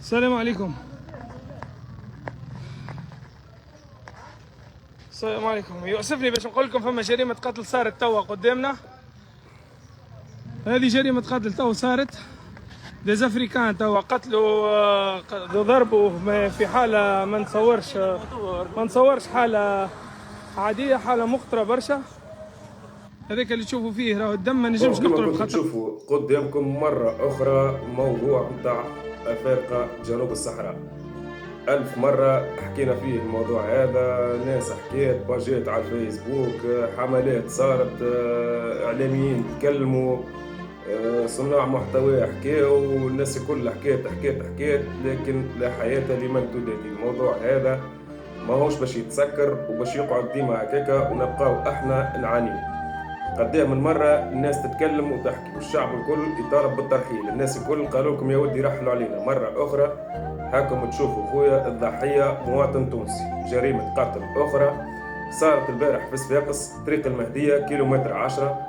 السلام عليكم. السلام عليكم. يؤسفني باش نقول لكم فما جريمة قتل صارت توا قدامنا. هذه جريمة قتل توا صارت. ديز افريكان توا قتلوا ضربوا في حالة ما نصورش حالة عادية، حالة مخطرة برشا. هذاك اللي تشوفوا فيه راهو الدم ما نجمش كما نقتله كنتم تشوفوا قدامكم مرة أخرى موضوع متاع أفارقة جنوب الصحراء. ألف مرة حكينا فيه الموضوع هذا، ناس حكيت، باجات على الفيسبوك، حملات صارت، إعلاميين تكلموا، صناع محتوى حكاوا، والناس الكل حكيت، لكن لا حياة لمن تداني. الموضوع هذا ما هوش باش يتسكر وباش يقعد ديما هكاكا ونبقاو احنا نعانيو. قديه من مرة الناس تتكلم وتحكي والشعب الكل يطالب بالترحيل، الناس الكل قالوا لكم يا ودي رحلوا علينا. مرة أخرى هاكم تشوفوا خويا الضحية مواطن تونسي. جريمة قتل أخرى صارت البارح في صفاقس طريق المهدية كيلومتر 10.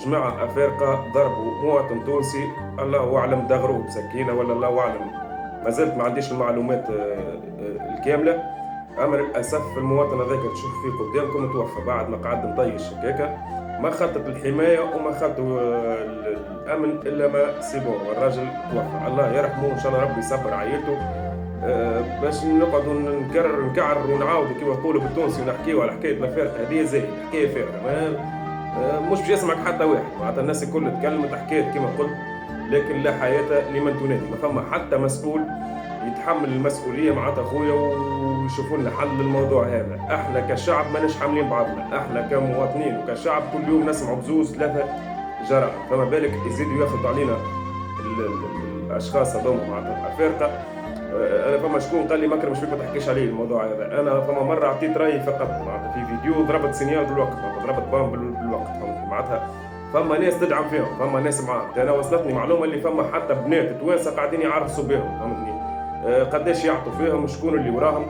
جماعة أفارقة ضربوا مواطن تونسي، الله أعلم دغروه بسكينة ولا الله أعلم، ما زلت ما عنديش المعلومات الكاملة. أما للأسف المواطن هذاك تشوف فيه قدامكم توفى بعد ما قعد مطيش هكاكا، ما خطط الحماية وما خطوا الأمن إلا ما سيبوه والراجل توفى. الله يرحمه وإن شاء الله ربي يصبر عائلته. باش نقعدوا نكرر ونعاودوا كما نقولوا بالتونسي ونحكيوا على حكاية الأفارقة هذه زي حكاية فارغة، مش باش يسمعك حتى واحد. معناتها الناس الكل تكلمت حكاية كما قلت، لكن لا حياة لمن تنادي. ما فما حتى مسؤول يتحمل المسؤولية معناتها خويا ويشوفوا لنا حل للموضوع هذا. احنا كشعب ماناش حاملين بعضنا، احنا كمواطنين وكشعب كل يوم نسمعوا بزوز ثلاثة جرائم، فما بالك يزيدوا ياخذوا علينا الاشخاص هذوما معناتها الافارقة. انا فما شكون قال لي مكرم مش فيك ما تحكيش عليه الموضوع هذا. انا فما مرة اعطيت رايي فقط معناتها في فيديو ضربت سينيال بالوقت، ضربت بام بالوقت معناتها. فما ناس تدعم فيهم، فما ناس معاهم. انا وصلتني معلومة اللي فما حتى بنات توانسة قاعدين يعرفوا بهم، فهمتني؟ قداش يعطوا فيهم، شكون اللي وراهم،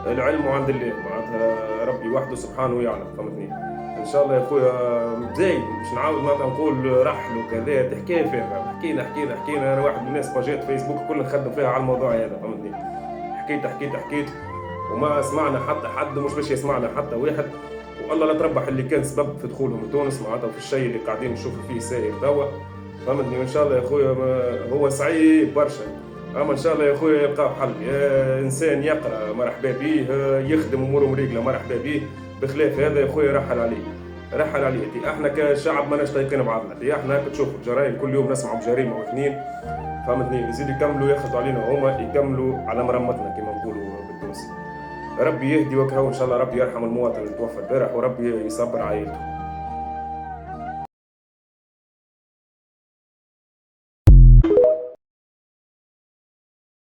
العلم عند الله معناتها، ربي وحده سبحانه يعلم، فهمتني؟ ان شاء الله يا خويا زايد مش نعاود معناتها نقول رحل وكذا، تحكي فيها حكينا انا واحد من الناس باجات فيسبوك كل نخدم فيها على الموضوع هذا، فهمتني؟ حكيت وما سمعنا حتى حد، مش باش يسمعنا حتى واحد. والله لا تربح اللي كان سبب في دخولهم لتونس معناتها وفي الشيء اللي قاعدين نشوفوا فيه ساير توا، فهمتني؟ وان شاء الله يا خويا هو صعيب برشا، اما ان شاء الله يا خويا يلقاو حل. يا انسان يقرا مرحبا به، يخدم اموره مريقله مرحبا به، بخلاف هذا يا خويا رحل عليه. احنا كشعب ماناش طايقين بعضنا، احنا تشوفوا الجرائم كل يوم نسمعوا بجريمه واثنين، فهمتني؟ يزيدوا يكملوا ياخذوا علينا هما، يكملوا على مرمتنا كما نقولوا بالتونسي. ربي يهدي وكهو ان شاء الله، ربي يرحم المواطن اللي توفى البارح وربي يصبر عائلته.